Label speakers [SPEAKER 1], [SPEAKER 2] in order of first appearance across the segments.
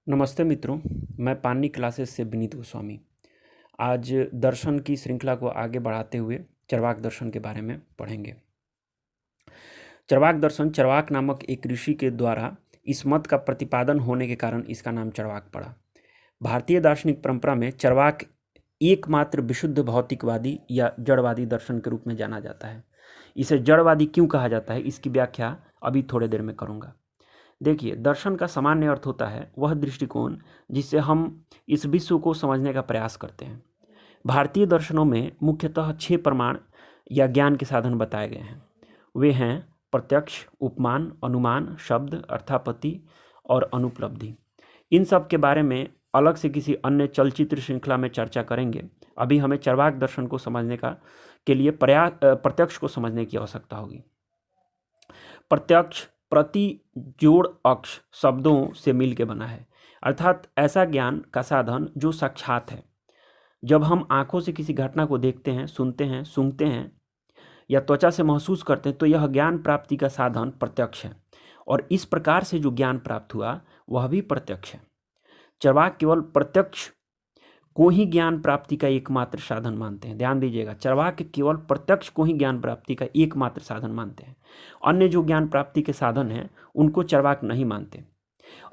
[SPEAKER 1] नमस्ते मित्रों, मैं पानी क्लासेस से विनीत गोस्वामी। आज दर्शन की श्रृंखला को आगे बढ़ाते हुए चरवाक दर्शन के बारे में पढ़ेंगे। चरवाक दर्शन चरवाक नामक एक ऋषि के द्वारा इस मत का प्रतिपादन होने के कारण इसका नाम चरवाक पड़ा। भारतीय दार्शनिक परंपरा में चरवाक एकमात्र विशुद्ध भौतिकवादी या जड़वादी दर्शन के रूप में जाना जाता है। इसे जड़वादी क्यों कहा जाता है, इसकी व्याख्या अभी थोड़े देर में करूँगा। देखिए, दर्शन का सामान्य अर्थ होता है वह दृष्टिकोण जिससे हम इस विश्व को समझने का प्रयास करते हैं। भारतीय दर्शनों में मुख्यतः 6 प्रमाण या ज्ञान के साधन बताए गए हैं। वे हैं प्रत्यक्ष, उपमान, अनुमान, शब्द, अर्थापत्ति और अनुपलब्धि। इन सब के बारे में अलग से किसी अन्य चलचित्र श्रृंखला में चर्चा करेंगे। अभी हमें चरवाक दर्शन को समझने के लिए प्रत्यक्ष को समझने की आवश्यकता होगी। प्रत्यक्ष प्रति जोड़ अक्ष शब्दों से मिल के बना है, अर्थात ऐसा ज्ञान का साधन जो साक्षात है। जब हम आंखों से किसी घटना को देखते हैं, सुनते हैं, सूंघते हैं या त्वचा से महसूस करते हैं तो यह ज्ञान प्राप्ति का साधन प्रत्यक्ष है, और इस प्रकार से जो ज्ञान प्राप्त हुआ वह भी प्रत्यक्ष है। चरवाक केवल प्रत्यक्ष को ही ज्ञान प्राप्ति का एकमात्र साधन मानते हैं। ध्यान दीजिएगा, चरवाक केवल प्रत्यक्ष को ही ज्ञान प्राप्ति का एकमात्र साधन मानते हैं। अन्य जो ज्ञान प्राप्ति के साधन हैं उनको चरवाक नहीं मानते।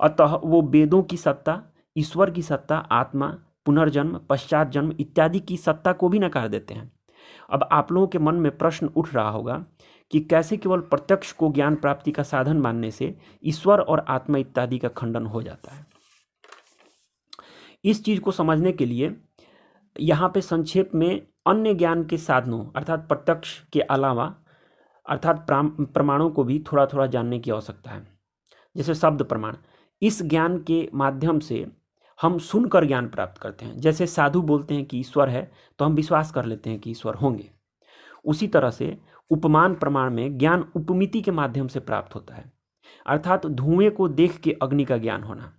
[SPEAKER 1] अतः वो वेदों की सत्ता, ईश्वर की सत्ता, आत्मा, पुनर्जन्म, पश्चात जन्म इत्यादि की सत्ता को भी नकार देते हैं। अब आप लोगों के मन में प्रश्न उठ रहा होगा कि कैसे केवल प्रत्यक्ष को ज्ञान प्राप्ति का साधन मानने से ईश्वर और आत्मा इत्यादि का खंडन हो जाता है। इस चीज को समझने के लिए यहाँ पे संक्षेप में अन्य ज्ञान के साधनों अर्थात प्रत्यक्ष के अलावा अर्थात प्रमाणों को भी थोड़ा थोड़ा जानने की आवश्यकता है। जैसे शब्द प्रमाण, इस ज्ञान के माध्यम से हम सुनकर ज्ञान प्राप्त करते हैं। जैसे साधु बोलते हैं कि ईश्वर है तो हम विश्वास कर लेते हैं कि ईश्वर होंगे। उसी तरह से उपमान प्रमाण में ज्ञान उपमिति के माध्यम से प्राप्त होता है, अर्थात धुएं को देख के अग्नि का ज्ञान होना।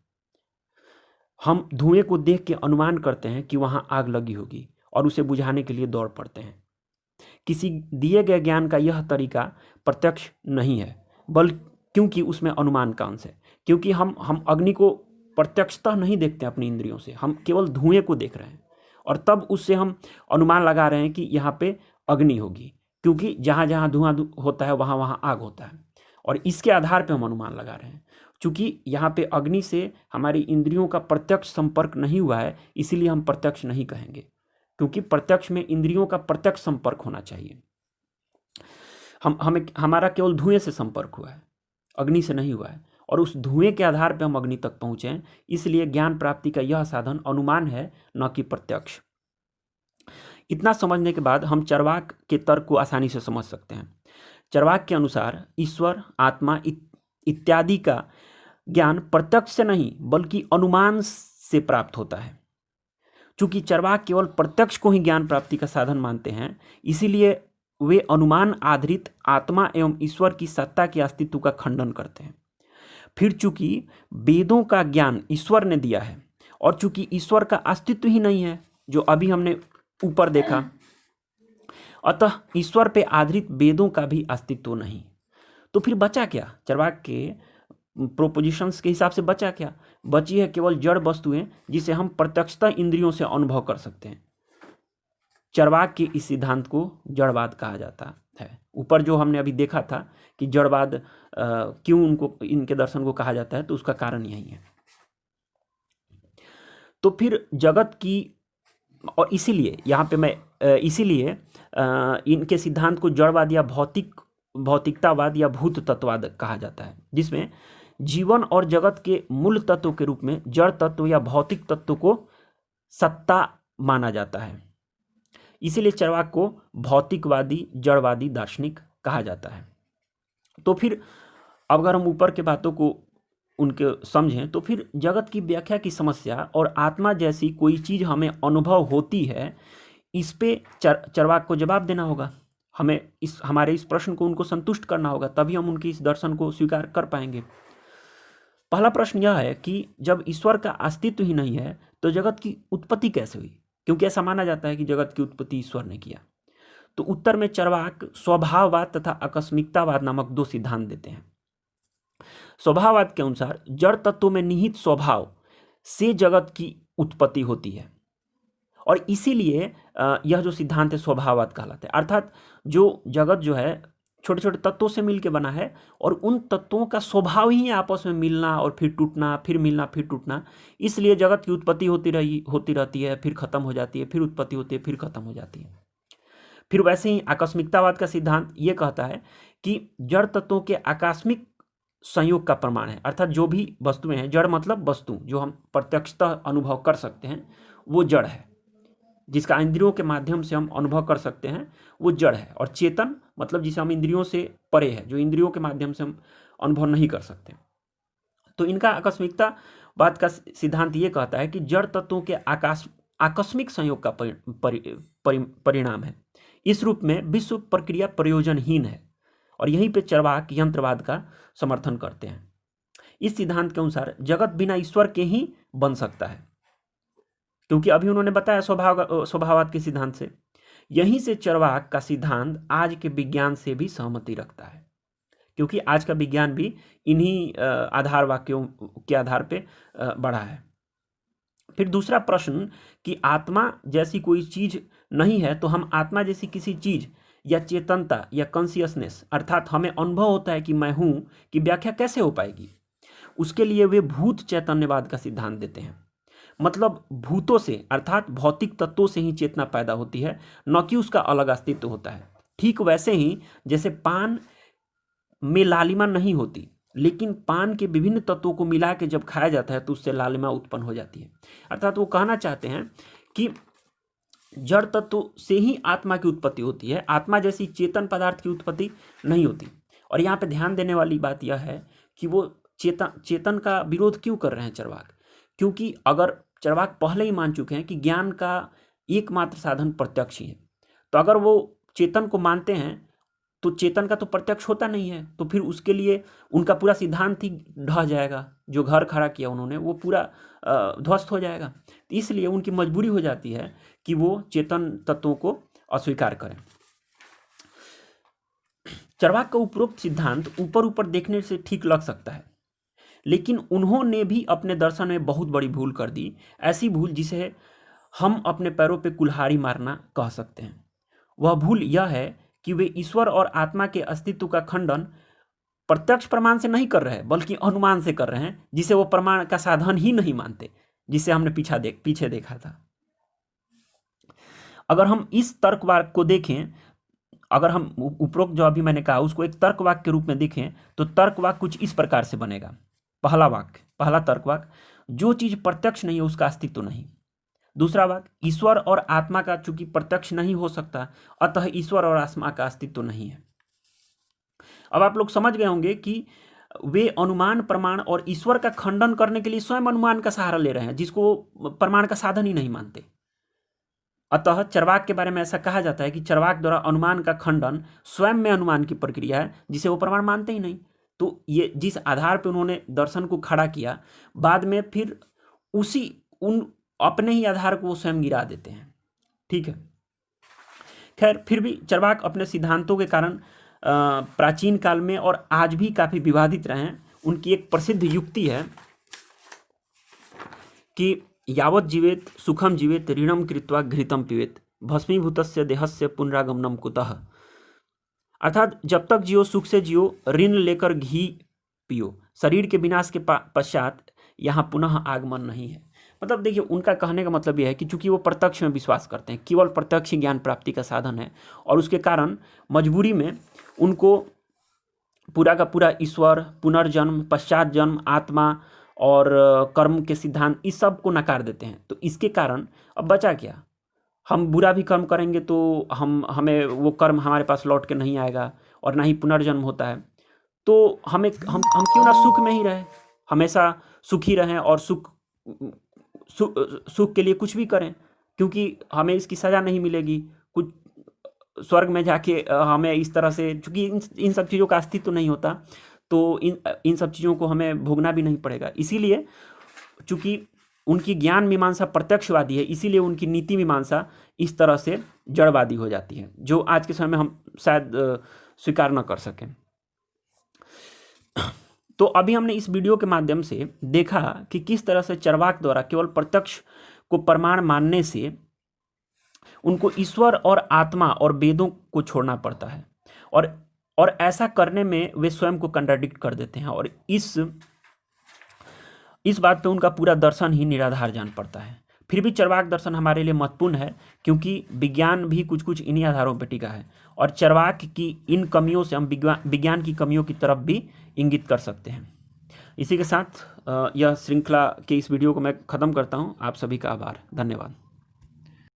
[SPEAKER 1] हम धुएं को देख के अनुमान करते हैं कि वहां आग लगी होगी और उसे बुझाने के लिए दौड़ पड़ते हैं। किसी दिए गए ज्ञान का यह तरीका प्रत्यक्ष नहीं है, क्योंकि उसमें अनुमान का अंश है। क्योंकि हम अग्नि को प्रत्यक्षतः नहीं देखते अपनी इंद्रियों से, हम केवल धुएं को देख रहे हैं और तब उससे हम अनुमान लगा रहे हैं कि यहाँ पे अग्नि होगी, क्योंकि जहाँ जहाँ धुआं होता है वहाँ वहाँ आग होता है, और इसके आधार पर हम अनुमान लगा रहे हैं। चूंकि यहाँ पे अग्नि से हमारी इंद्रियों का प्रत्यक्ष संपर्क नहीं हुआ है, इसीलिए हम प्रत्यक्ष नहीं कहेंगे, क्योंकि प्रत्यक्ष में इंद्रियों का प्रत्यक्ष संपर्क होना चाहिए। हमारा केवल धुएं से संपर्क हुआ है, अग्नि से नहीं हुआ है, और उस धुएं के आधार पर हम अग्नि तक पहुंचे हैं। इसलिए ज्ञान प्राप्ति का यह साधन अनुमान है, न कि प्रत्यक्ष। इतना समझने के बाद हम चरवाक के तर्क को आसानी से समझ सकते हैं। चरवाक के अनुसार ईश्वर, आत्मा इत्यादि का ज्ञान प्रत्यक्ष से नहीं बल्कि अनुमान से प्राप्त होता है। चूंकि चरवाक केवल प्रत्यक्ष को ही ज्ञान प्राप्ति का साधन मानते हैं, इसीलिए वे अनुमान आधारित आत्मा एवं ईश्वर की सत्ता के अस्तित्व का खंडन करते हैं। फिर चूंकि वेदों का ज्ञान ईश्वर ने दिया है और चूंकि ईश्वर का अस्तित्व ही नहीं है, जो अभी हमने ऊपर देखा, अतः ईश्वर पे आधारित वेदों का भी अस्तित्व नहीं। तो फिर बचा क्या? चरवाक के प्रोपोजिशंस के हिसाब से बचा क्या? बची है केवल जड़ वस्तुएं जिसे हम प्रत्यक्षतः इंद्रियों से अनुभव कर सकते हैं। चरवाक के इस सिद्धांत को जड़वाद कहा जाता है। ऊपर जो हमने अभी देखा था कि जड़वाद क्यों इनके दर्शन को कहा जाता है, तो उसका कारण यही है। तो फिर जगत की, और इसीलिए यहाँ पे मैं इनके सिद्धांत को जड़वाद या भौतिकतावाद या भूत तत्ववाद कहा जाता है, जिसमें जीवन और जगत के मूल तत्व के रूप में जड़ तत्व या भौतिक तत्व को सत्ता माना जाता है। इसीलिए चरवाक को भौतिकवादी, जड़वादी दार्शनिक कहा जाता है। तो फिर अगर हम ऊपर के बातों को उनके समझें तो फिर जगत की व्याख्या की समस्या और आत्मा जैसी कोई चीज हमें अनुभव होती है, इस पे चरवाक को जवाब देना होगा। हमें हमारे इस प्रश्न को उनको संतुष्ट करना होगा, तभी हम उनकी इस दर्शन को स्वीकार कर पाएंगे। पहला प्रश्न यह है कि जब ईश्वर का अस्तित्व ही नहीं है तो जगत की उत्पत्ति कैसे हुई? क्योंकि ऐसा माना जाता है कि जगत की उत्पत्ति ईश्वर ने किया। तो उत्तर में चरवाक स्वभाववाद तथा आकस्मिकतावाद नामक 2 सिद्धांत देते हैं। स्वभाववाद के अनुसार जड़ तत्वों में निहित स्वभाव से जगत की उत्पत्ति होती है। और इसीलिए यह जो सिद्धांत है स्वभाववाद कहलाता है। अर्थात जो जगत जो है छोटे छोटे तत्वों से मिलकर बना है और उन तत्वों का स्वभाव ही है आपस में मिलना और फिर टूटना, फिर मिलना, फिर टूटना। इसलिए जगत की उत्पत्ति होती रहती है, फिर खत्म हो जाती है, फिर उत्पत्ति होती है, फिर खत्म हो जाती है। फिर वैसे ही आकस्मिकतावाद का सिद्धांत ये कहता है कि जड़ तत्वों के आकस्मिक संयोग का प्रमाण है। अर्थात जो भी वस्तुएं हैं, जड़ मतलब वस्तु जो हम प्रत्यक्षतः अनुभव कर सकते हैं वो जड़ है, जिसका इंद्रियों के माध्यम से हम अनुभव कर सकते हैं वो जड़ है। और चेतन मतलब जिसे हम इंद्रियों से परे है, जो इंद्रियों के माध्यम से हम अनुभव नहीं कर सकते। तो इनका आकस्मिकता बात का सिद्धांत ये कहता है कि जड़ तत्वों के आकस्मिक संयोग का परिणाम है। इस रूप में विश्व प्रक्रिया प्रयोजनहीन है और यहीं पे चरवाक यंत्रवाद का समर्थन करते हैं। इस सिद्धांत के अनुसार जगत बिना ईश्वर के ही बन सकता है, क्योंकि अभी उन्होंने बताया स्वभाववाद के सिद्धांत से। यहीं से चरवाक का सिद्धांत आज के विज्ञान से भी सहमति रखता है, क्योंकि आज का विज्ञान भी इन्हीं आधार वाक्यों के आधार पे बढ़ा है। फिर दूसरा प्रश्न कि आत्मा जैसी कोई चीज नहीं है, तो हम आत्मा जैसी किसी चीज या चेतनता या कॉन्शियसनेस अर्थात हमें अनुभव होता है कि मैं हूं की व्याख्या कैसे हो पाएगी। उसके लिए वे भूत चैतन्यवाद का सिद्धांत देते हैं। मतलब भूतों से अर्थात भौतिक तत्वों से ही चेतना पैदा होती है, न कि उसका अलग अस्तित्व होता है। ठीक वैसे ही जैसे पान में लालिमा नहीं होती, लेकिन पान के विभिन्न तत्वों को मिला के जब खाया जाता है तो उससे लालिमा उत्पन्न हो जाती है। अर्थात वो कहना चाहते हैं कि जड़ तत्व से ही आत्मा की उत्पत्ति होती है, आत्मा जैसी चेतन पदार्थ की उत्पत्ति नहीं होती। और यहाँ पे ध्यान देने वाली बात यह है कि वो चेतन का विरोध क्यों कर रहे हैं चरवाक, क्योंकि अगर चरवाक पहले ही मान चुके हैं कि ज्ञान का एकमात्र साधन प्रत्यक्ष ही है, तो अगर वो चेतन को मानते हैं तो चेतन का तो प्रत्यक्ष होता नहीं है, तो फिर उसके लिए उनका पूरा सिद्धांत ही ढह जाएगा। जो घर खड़ा किया उन्होंने वो पूरा ध्वस्त हो जाएगा। इसलिए उनकी मजबूरी हो जाती है कि वो चेतन तत्वों को अस्वीकार करें। चरवाक का उपरोक्त सिद्धांत ऊपर ऊपर देखने से ठीक लग सकता है, लेकिन उन्होंने भी अपने दर्शन में बहुत बड़ी भूल कर दी। ऐसी भूल जिसे हम अपने पैरों पे कुल्हाड़ी मारना कह सकते हैं। वह भूल यह है कि वे ईश्वर और आत्मा के अस्तित्व का खंडन प्रत्यक्ष प्रमाण से नहीं कर रहे, बल्कि अनुमान से कर रहे हैं, जिसे वो प्रमाण का साधन ही नहीं मानते, जिसे हमने पीछे देखा था। अगर हम इस तर्कवाद को देखें, अगर हम उपरोक्त जो अभी मैंने कहा उसको एक तर्कवाक्य के रूप में देखें, तो तर्कवाक्य कुछ इस प्रकार से बनेगा। पहला तर्कवाक्य, जो चीज प्रत्यक्ष नहीं है उसका अस्तित्व नहीं। दूसरा वाक्य, ईश्वर और आत्मा का चूंकि प्रत्यक्ष नहीं हो सकता, अतः ईश्वर और आत्मा का अस्तित्व नहीं है। अब आप लोग समझ गए होंगे कि वे अनुमान प्रमाण और ईश्वर का खंडन करने के लिए स्वयं अनुमान का सहारा ले रहे हैं, जिसको प्रमाण का साधन ही नहीं मानते। अतः चरवाक के बारे में ऐसा कहा जाता है कि चरवाक द्वारा अनुमान का खंडन स्वयं में अनुमान की प्रक्रिया है, जिसे वो प्रमाण मानते ही नहीं। तो ये जिस आधार पर उन्होंने दर्शन को खड़ा किया, बाद में फिर उन अपने ही आधार को वो स्वयं गिरा देते हैं। ठीक है, खैर फिर भी चरवाक अपने सिद्धांतों के कारण प्राचीन काल में और आज भी काफी विवादित रहे हैं। उनकी एक प्रसिद्ध युक्ति है कि यावत् जीवेत सुखम जीवेत ऋणम कृत्वा घृतम पिबेत भस्मीभूतस्य देहस्य पुनरागमनम कुतः। अर्थात जब तक जियो सुख से जियो, ऋण लेकर घी पियो, शरीर के विनाश के पश्चात यहाँ पुनः आगमन नहीं है। मतलब देखिए, उनका कहने का मतलब यह है कि चूंकि वो प्रत्यक्ष में विश्वास करते हैं, केवल प्रत्यक्ष ज्ञान प्राप्ति का साधन है, और उसके कारण मजबूरी में उनको पूरा का पूरा ईश्वर, पुनर्जन्म, पश्चात जन्म, आत्मा और कर्म के सिद्धांत इस सब को नकार देते हैं। तो इसके कारण अब बचा क्या? हम बुरा भी कर्म करेंगे तो हमें वो कर्म हमारे पास लौट के नहीं आएगा, और ना ही पुनर्जन्म होता है। तो हम क्यों ना सुख में ही रहे, हमेशा सुखी रहें और सुख के लिए कुछ भी करें, क्योंकि हमें इसकी सजा नहीं मिलेगी। कुछ स्वर्ग में जाके हमें इस तरह से, चूंकि इन सब चीज़ों का अस्तित्व नहीं होता, तो इन सब चीज़ों को हमें भोगना भी नहीं पड़ेगा। इसीलिए चूंकि उनकी ज्ञान मीमांसा प्रत्यक्षवादी है, इसीलिए उनकी नीति मीमांसा इस तरह से जड़वादी हो जाती है, जो आज के समय में हम शायद स्वीकार न कर सकें। तो अभी हमने इस वीडियो के माध्यम से देखा कि किस तरह से चरवाक द्वारा केवल प्रत्यक्ष को प्रमाण मानने से उनको ईश्वर और आत्मा और वेदों को छोड़ना पड़ता है, और ऐसा करने में वे स्वयं को कंट्राडिक्ट कर देते हैं, और इस बात पे उनका पूरा दर्शन ही निराधार जान पड़ता है। फिर भी चरवाक दर्शन हमारे लिए महत्वपूर्ण है, क्योंकि विज्ञान भी कुछ कुछ इन्हीं आधारों पर टिका है, और चरवाक की इन कमियों से हम विज्ञान की कमियों की तरफ भी इंगित कर सकते हैं। इसी के साथ यह श्रृंखला के इस वीडियो को मैं ख़त्म करता हूँ। आप सभी का आभार, धन्यवाद।